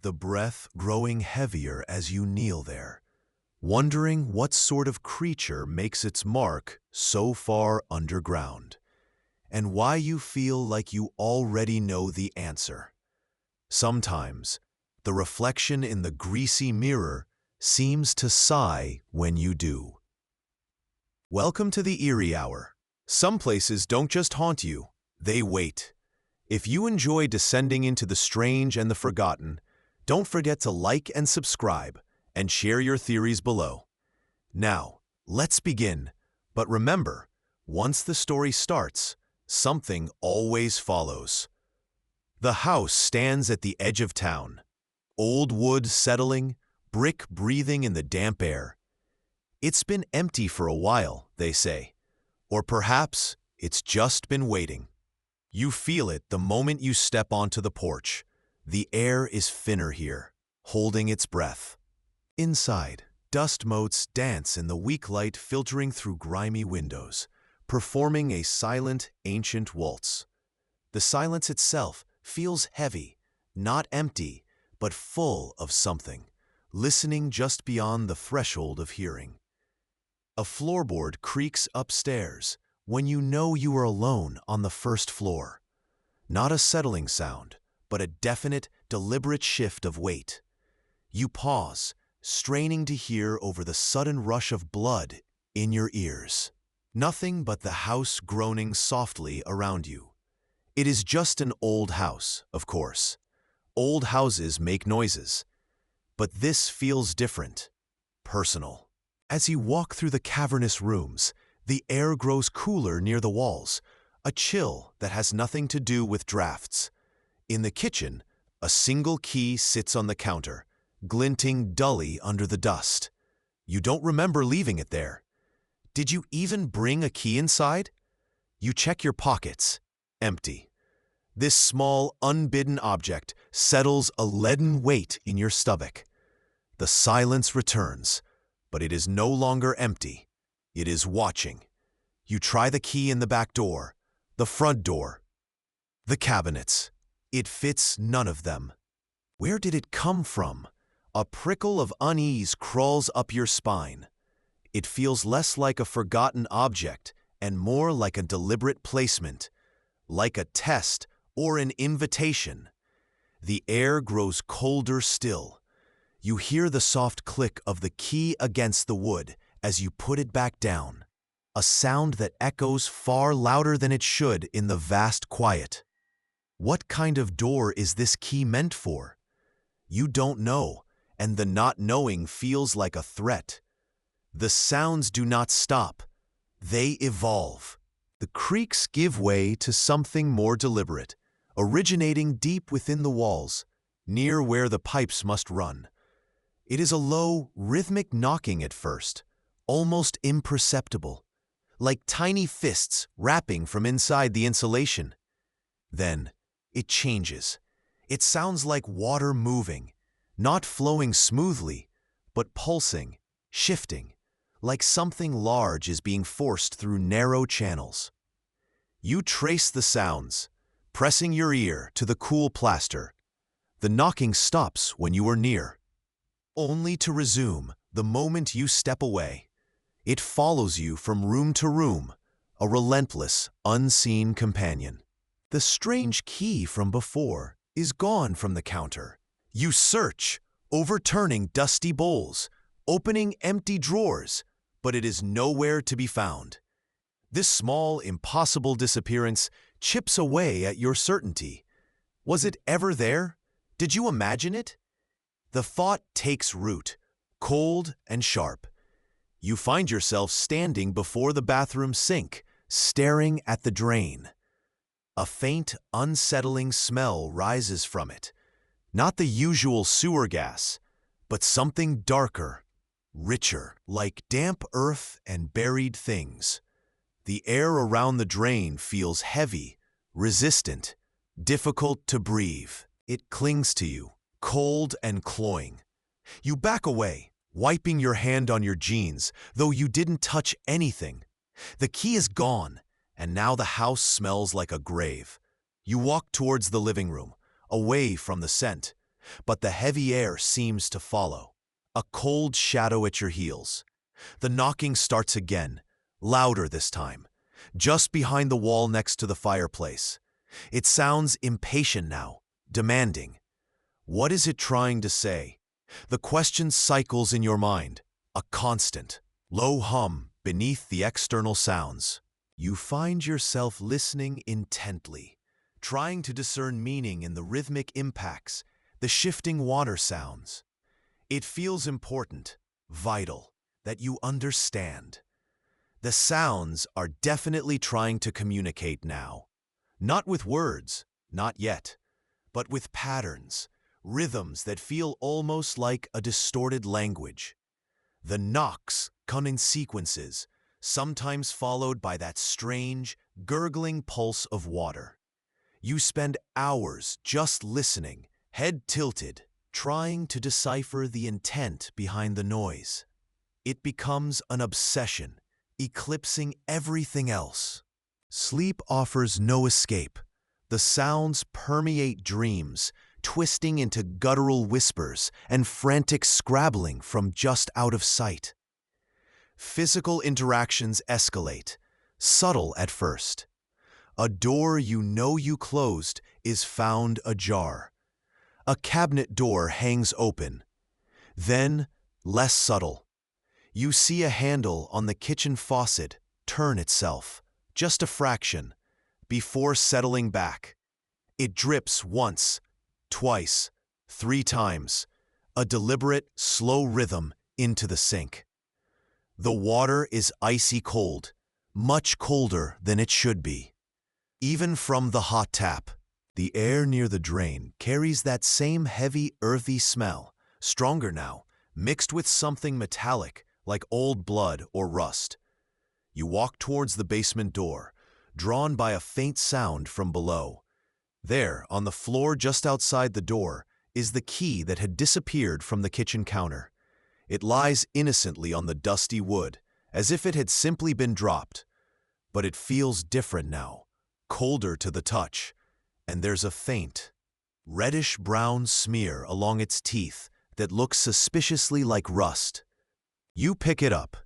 the breath growing heavier as you kneel there, wondering what sort of creature makes its mark so far underground, and why you feel like you already know the answer. Sometimes, the reflection in the greasy mirror seems to sigh when you do. Welcome to the Eerie Hour. Some places don't just haunt you, they wait. If you enjoy descending into the strange and the forgotten, don't forget to like and subscribe, and share your theories below. Now, let's begin. But remember, once the story starts, something always follows. The house stands at the edge of town. Old wood settling, brick breathing in the damp air. It's been empty for a while, they say. Or perhaps it's just been waiting. You feel it the moment you step onto the porch. The air is thinner here, holding its breath. Inside, dust motes dance in the weak light filtering through grimy windows, performing a silent, ancient waltz. The silence itself feels heavy, not empty, but full of something, listening just beyond the threshold of hearing. A floorboard creaks upstairs when you know you are alone on the first floor. Not a settling sound, but a definite, deliberate shift of weight. You pause, straining to hear over the sudden rush of blood in your ears. Nothing but the house groaning softly around you. It is just an old house, of course. Old houses make noises. But this feels different, personal. As you walk through the cavernous rooms, the air grows cooler near the walls, a chill that has nothing to do with drafts. In the kitchen, a single key sits on the counter, glinting dully under the dust. You don't remember leaving it there. Did you even bring a key inside? You check your pockets. Empty. This small, unbidden object settles a leaden weight in your stomach. The silence returns, but it is no longer empty. It is watching. You try the key in the back door, the front door, the cabinets. It fits none of them. Where did it come from? A prickle of unease crawls up your spine. It feels less like a forgotten object and more like a deliberate placement, like a test or an invitation. The air grows colder still. You hear the soft click of the key against the wood as you put it back down, a sound that echoes far louder than it should in the vast quiet. What kind of door is this key meant for? You don't know, and the not knowing feels like a threat. The sounds do not stop. They evolve. The creaks give way to something more deliberate, originating deep within the walls, near where the pipes must run. It is a low, rhythmic knocking at first, almost imperceptible, like tiny fists rapping from inside the insulation. Then, it changes. It sounds like water moving, not flowing smoothly, but pulsing, shifting, like something large is being forced through narrow channels. You trace the sounds, pressing your ear to the cool plaster. The knocking stops when you are near, only to resume the moment you step away. It follows you from room to room, a relentless, unseen companion. The strange key from before is gone from the counter. You search, overturning dusty bowls, opening empty drawers, but it is nowhere to be found. This small, impossible disappearance chips away at your certainty. Was it ever there? Did you imagine it? The thought takes root, cold and sharp. You find yourself standing before the bathroom sink, staring at the drain. A faint, unsettling smell rises from it. Not the usual sewer gas, but something darker, richer, like damp earth and buried things. The air around the drain feels heavy, resistant, difficult to breathe. It clings to you, cold and cloying. You back away, wiping your hand on your jeans, though you didn't touch anything. The key is gone, and now the house smells like a grave. You walk towards the living room, away from the scent, but the heavy air seems to follow, a cold shadow at your heels. The knocking starts again, louder this time, just behind the wall next to the fireplace. It sounds impatient now, demanding. What is it trying to say? The question cycles in your mind, a constant, low hum beneath the external sounds. You find yourself listening intently, trying to discern meaning in the rhythmic impacts, the shifting water sounds. It feels important, vital, that you understand. The sounds are definitely trying to communicate now. Not with words, not yet, but with patterns, rhythms that feel almost like a distorted language. The knocks come in sequences, sometimes followed by that strange, gurgling pulse of water. You spend hours just listening, head tilted, trying to decipher the intent behind the noise. It becomes an obsession, eclipsing everything else. Sleep offers no escape. The sounds permeate dreams, twisting into guttural whispers and frantic scrabbling from just out of sight. Physical interactions escalate, subtle at first. A door you know you closed is found ajar. A cabinet door hangs open. Then, less subtle, you see a handle on the kitchen faucet turn itself, just a fraction, before settling back. It drips once, twice, 3 times, a deliberate, slow rhythm into the sink. The water is icy cold, much colder than it should be. Even from the hot tap, the air near the drain carries that same heavy, earthy smell, stronger now, mixed with something metallic like old blood or rust. You walk towards the basement door, drawn by a faint sound from below. There, on the floor just outside the door, is the key that had disappeared from the kitchen counter. It lies innocently on the dusty wood, as if it had simply been dropped. But it feels different now, colder to the touch, and there's a faint, reddish-brown smear along its teeth that looks suspiciously like rust. You pick it up,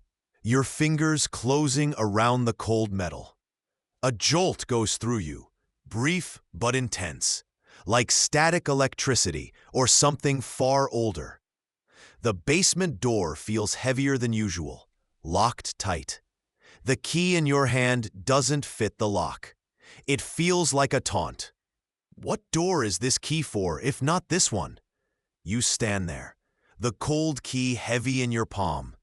your fingers closing around the cold metal. A jolt goes through you, brief but intense, like static electricity or something far older. The basement door feels heavier than usual, locked tight. The key in your hand doesn't fit the lock. It feels like a taunt. What door is this key for, if not this one? You stand there, the cold key heavy in your palm.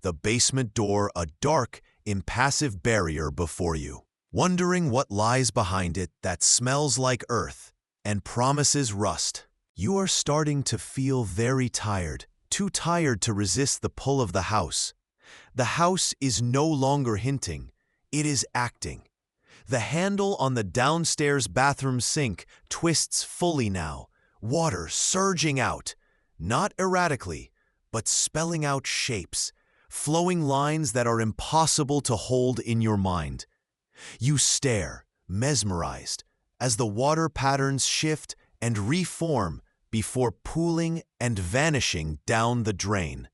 The basement door a dark, impassive barrier before you, wondering what lies behind it that smells like earth and promises rust. You are starting to feel very tired, too tired to resist the pull of the house. The house is no longer hinting, it is acting. The handle on the downstairs bathroom sink twists fully now, water surging out, not erratically, but spelling out shapes, flowing lines that are impossible to hold in your mind. You stare, mesmerized, as the water patterns shift and reform before pooling and vanishing down the drain.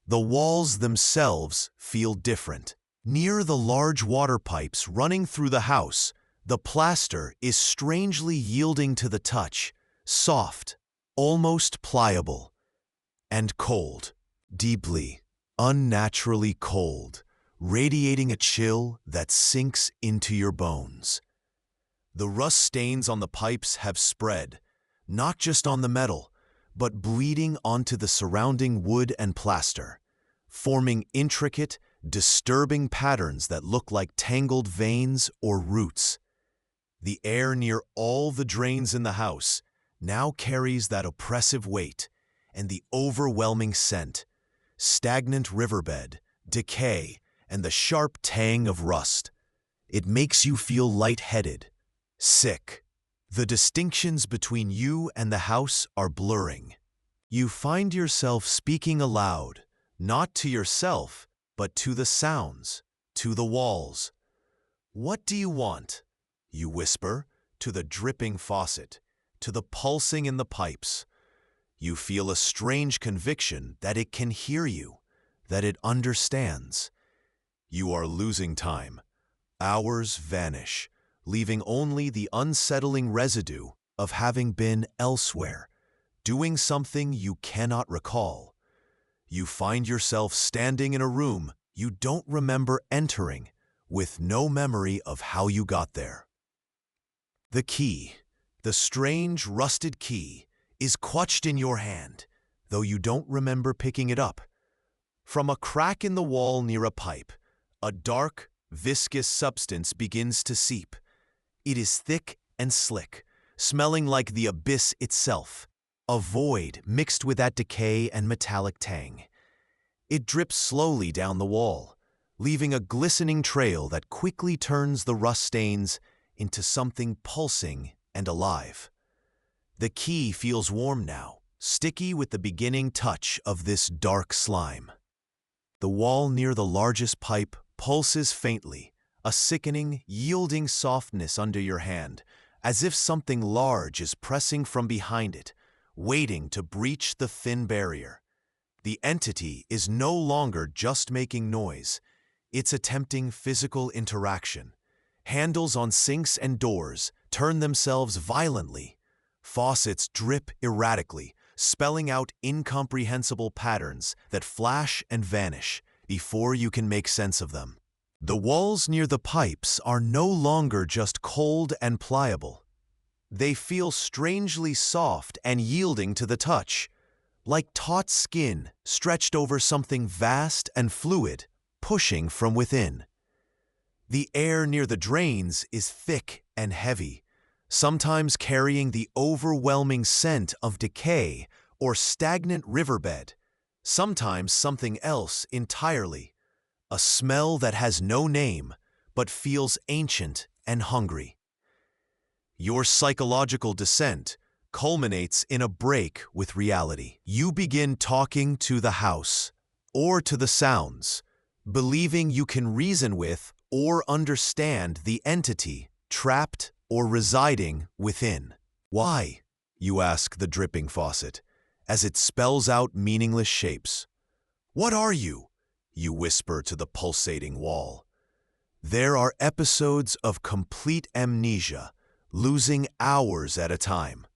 The walls themselves feel different. Near the large water pipes running through the house, the plaster is strangely yielding to the touch, soft, almost pliable, and cold, deeply, unnaturally cold, radiating a chill that sinks into your bones. The rust stains on the pipes have spread, not just on the metal, but bleeding onto the surrounding wood and plaster, forming intricate, disturbing patterns that look like tangled veins or roots. The air near all the drains in the house now carries that oppressive weight and the overwhelming scent, stagnant riverbed, decay, and the sharp tang of rust. It makes you feel lightheaded, sick. The distinctions between you and the house are blurring. You find yourself speaking aloud, not to yourself, but to the sounds, to the walls. "What do you want?" you whisper, to the dripping faucet, to the pulsing in the pipes. You feel a strange conviction that it can hear you, that it understands. You are losing time. Hours vanish, leaving only the unsettling residue of having been elsewhere, doing something you cannot recall. You find yourself standing in a room you don't remember entering, with no memory of how you got there. The key, the strange rusted key, is clutched in your hand, though you don't remember picking it up. From a crack in the wall near a pipe, a dark, viscous substance begins to seep. It is thick and slick, smelling like the abyss itself, a void mixed with that decay and metallic tang. It drips slowly down the wall, leaving a glistening trail that quickly turns the rust stains into something pulsing and alive. The key feels warm now, sticky with the beginning touch of this dark slime. The wall near the largest pipe pulses faintly, a sickening, yielding softness under your hand, as if something large is pressing from behind it, waiting to breach the thin barrier. The entity is no longer just making noise, it's attempting physical interaction. Handles on sinks and doors turn themselves violently. Faucets drip erratically, spelling out incomprehensible patterns that flash and vanish before you can make sense of them. The walls near the pipes are no longer just cold and pliable. They feel strangely soft and yielding to the touch, like taut skin stretched over something vast and fluid, pushing from within. The air near the drains is thick and heavy, sometimes carrying the overwhelming scent of decay or stagnant riverbed, sometimes something else entirely, a smell that has no name but feels ancient and hungry. Your psychological descent culminates in a break with reality. You begin talking to the house or to the sounds, believing you can reason with or understand the entity trapped or residing within. Why? You ask the dripping faucet, as it spells out meaningless shapes. What are you? You whisper to the pulsating wall. There are episodes of complete amnesia, losing hours at a time.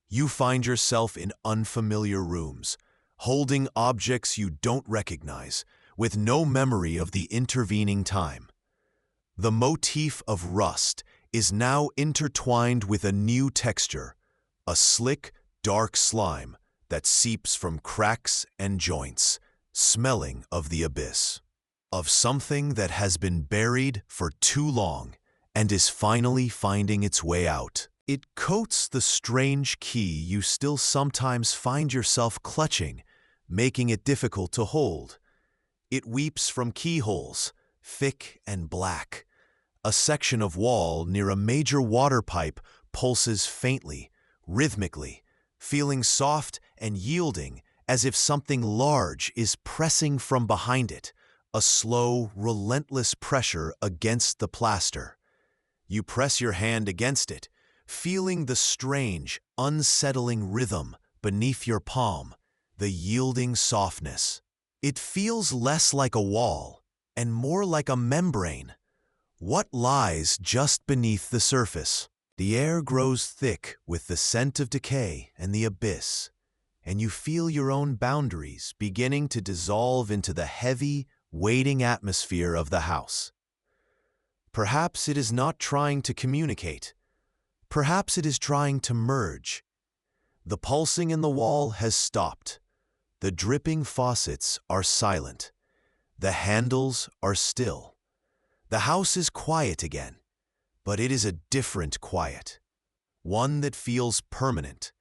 You find yourself in unfamiliar rooms, holding objects you don't recognize, with no memory of the intervening time. The motif of rust is now intertwined with a new texture, a slick, dark slime that seeps from cracks and joints, smelling of the abyss, of something that has been buried for too long and is finally finding its way out. It coats the strange key you still sometimes find yourself clutching, making it difficult to hold. It weeps from keyholes, thick and black. A section of wall near a major water pipe pulses faintly, rhythmically, feeling soft and yielding as if something large is pressing from behind it, a slow, relentless pressure against the plaster. You press your hand against it, feeling the strange, unsettling rhythm beneath your palm, the yielding softness. It feels less like a wall and more like a membrane. What lies just beneath the surface? The air grows thick with the scent of decay and the abyss, and you feel your own boundaries beginning to dissolve into the heavy, waiting atmosphere of the house. Perhaps it is not trying to communicate. Perhaps it is trying to merge. The pulsing in the wall has stopped. The dripping faucets are silent. The handles are still. The house is quiet again, but it is a different quiet, one that feels permanent,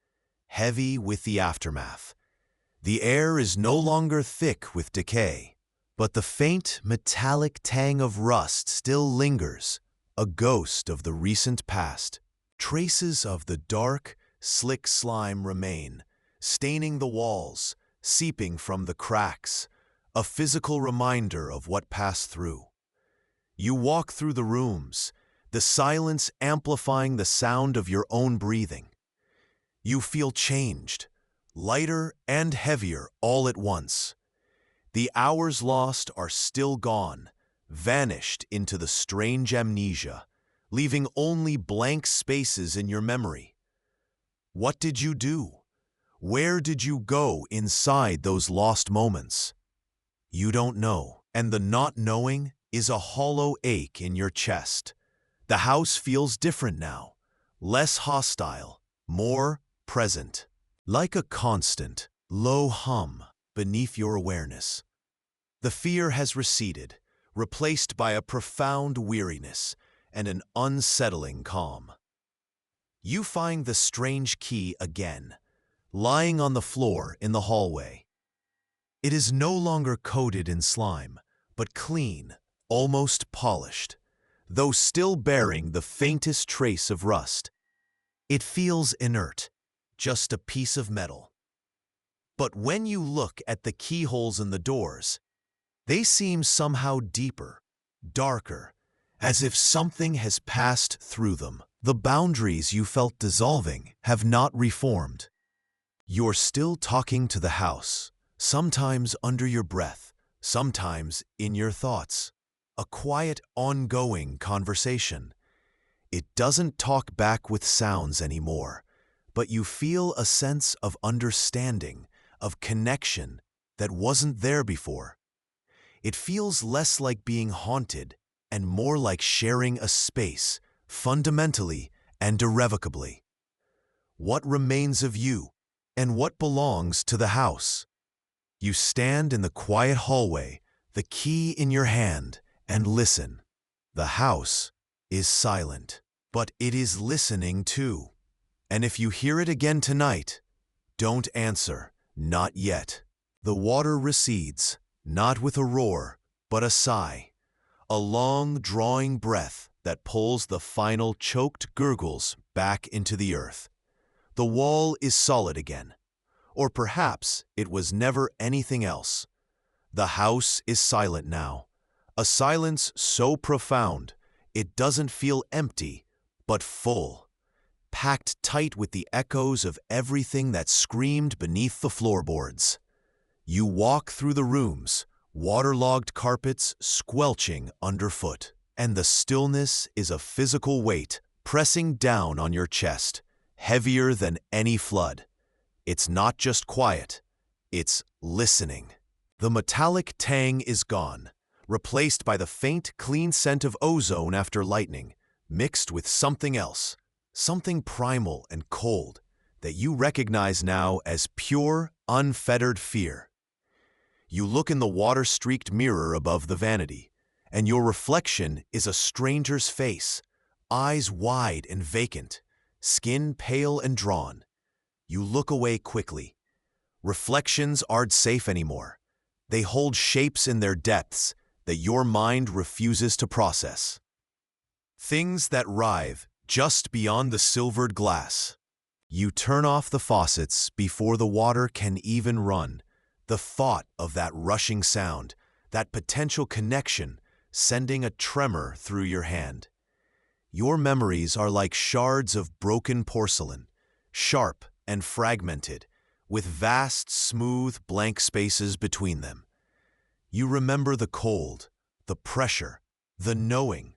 heavy with the aftermath. The air is no longer thick with decay, but the faint metallic tang of rust still lingers, a ghost of the recent past. Traces of the dark, slick slime remain, staining the walls, seeping from the cracks, a physical reminder of what passed through. You walk through the rooms, the silence amplifying the sound of your own breathing. You feel changed, lighter and heavier all at once. The hours lost are still gone, vanished into the strange amnesia, leaving only blank spaces in your memory. What did you do? Where did you go inside those lost moments? You don't know, and the not knowing is a hollow ache in your chest. The house feels different now, less hostile, more present, like a constant, low hum beneath your awareness. The fear has receded, replaced by a profound weariness and an unsettling calm. You find the strange key again, lying on the floor in the hallway. It is no longer coated in slime, but clean, almost polished, though still bearing the faintest trace of rust. It feels inert, just a piece of metal. But when you look at the keyholes in the doors, they seem somehow deeper, darker, as if something has passed through them. The boundaries you felt dissolving have not reformed. You're still talking to the house, sometimes under your breath, sometimes in your thoughts. A quiet, ongoing conversation. It doesn't talk back with sounds anymore, but you feel a sense of understanding, of connection that wasn't there before. It feels less like being haunted and more like sharing a space, fundamentally and irrevocably. What remains of you, and what belongs to the house? You stand in the quiet hallway, the key in your hand, and listen. The house is silent, but it is listening too. And if you hear it again tonight, don't answer, not yet. The water recedes, not with a roar, but a sigh. A long, drawing breath that pulls the final choked gurgles back into the earth. The wall is solid again. Or perhaps it was never anything else. The house is silent now. A silence so profound, it doesn't feel empty, but full. Packed tight with the echoes of everything that screamed beneath the floorboards. You walk through the rooms, waterlogged carpets squelching underfoot, and the stillness is a physical weight pressing down on your chest, heavier than any flood. It's not just quiet, it's listening. The metallic tang is gone, replaced by the faint, clean scent of ozone after lightning, mixed with something else, something primal and cold that you recognize now as pure, unfettered fear. You look in the water-streaked mirror above the vanity, and your reflection is a stranger's face, eyes wide and vacant, skin pale and drawn. You look away quickly. Reflections aren't safe anymore. They hold shapes in their depths that your mind refuses to process. Things that writhe just beyond the silvered glass. You turn off the faucets before the water can even run. The thought of that rushing sound, that potential connection, sending a tremor through your hand. Your memories are like shards of broken porcelain, sharp and fragmented, with vast, smooth, blank spaces between them. You remember the cold, the pressure, the knowing,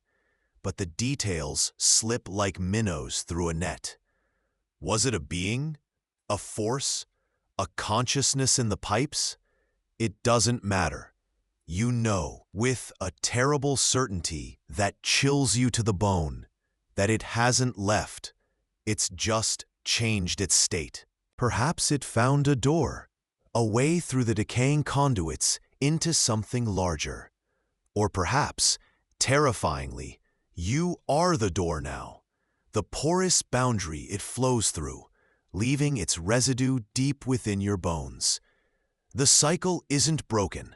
but the details slip like minnows through a net. Was it a being? A force? A consciousness in the pipes? It doesn't matter. You know, with a terrible certainty that chills you to the bone, that it hasn't left. It's just changed its state. Perhaps it found a door, a way through the decaying conduits into something larger. Or perhaps, terrifyingly, you are the door now, the porous boundary it flows through, leaving its residue deep within your bones. The cycle isn't broken.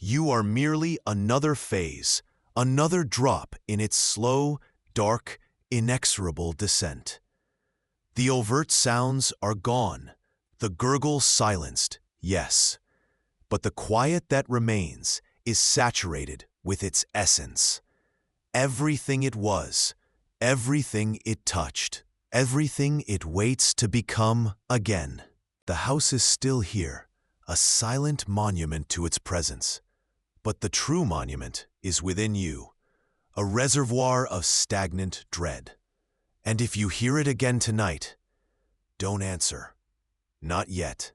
You are merely another phase, another drop in its slow, dark, inexorable descent. The overt sounds are gone, the gurgle silenced, yes, but the quiet that remains is saturated with its essence. Everything it was, everything it touched, everything it waits to become again. The house is still here, a silent monument to its presence. But the true monument is within you, a reservoir of stagnant dread. And if you hear it again tonight, don't answer. Not yet.